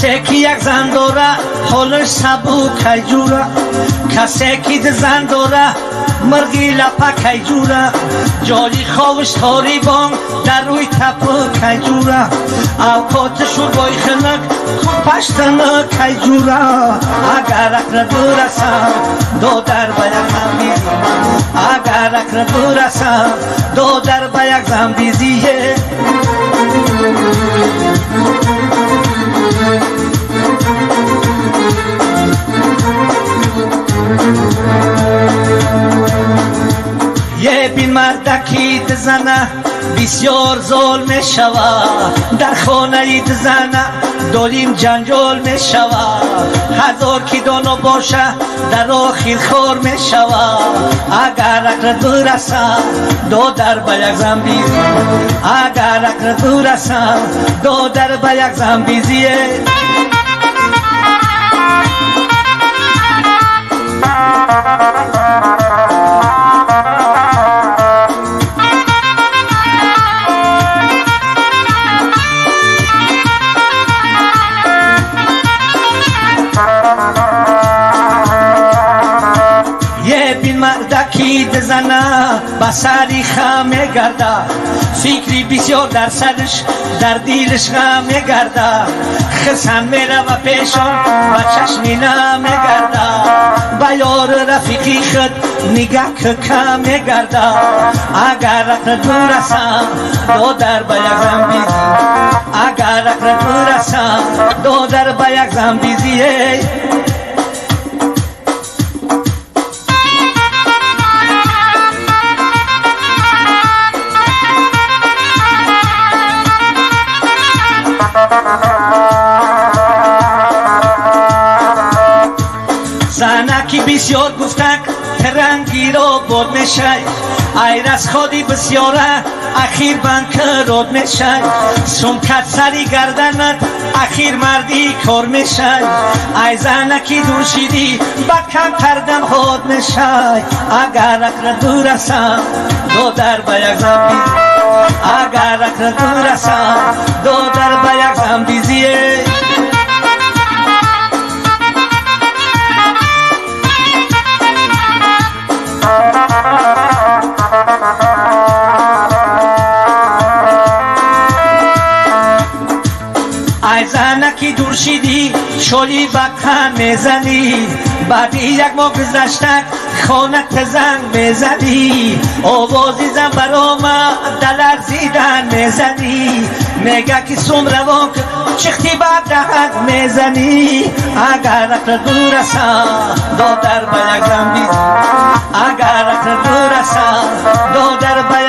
کسی که یک زن داره حالش سبک کی جوره، کسی که زن داره مرغی لپه کی جوره، جای خوابش تاریبان در روی تپه کی جوره، اوقات شوربای خنک پشتنه کی جوره. اگر اکر برسم دو در به یک زن بیزی، اگر اکر برسم دو در به یک زن بیزیه. یه بین مردکی زنه بسیار ظلم شود، در خانه زنه دولیم جنجال می شود، هزار کی دانو باشه در آخر خور می شود. اگر اکر برسم دو در به یک زن بیزی، اگر اکر برسم دو در به یک زن بیزیه. مردکی زنه با سری خمه گرده، فکری بسیار در سرش در دیلش غمه گرده، خسن میره و پیشان و چشمی نمه گرده، با یار رفیقی خود نگه که کمه گرده. اگر اکر برسم دو در به یک زن بیزی، اگر اکر برسم دو در به یک زن بیزیه. زنکی بسیار گفتک ترنگی را برد میشه، ایر از خودی بسیاره اخیر بند کرد میشه، سمکت سری گردنت اخیر مردی کار میشه، ای زنکی دوشیدی بد کم کردن خود میشه. اگر اکر برسم دو در به یک زن بیزی، اگر اکر برسم دو در به یک زن بیزیه. ای زنکی دور شدی شلی بکن میزنی، بعد یک ماه گذشتک خانت زنگ میزنی، آوازی زن برامه دلرزیدن میزنی، میگه که سوم روان چختی بد دهد میزنی. اگر اکر برسم دو در به یک زن بیزی، اگر اکر برسم دو در به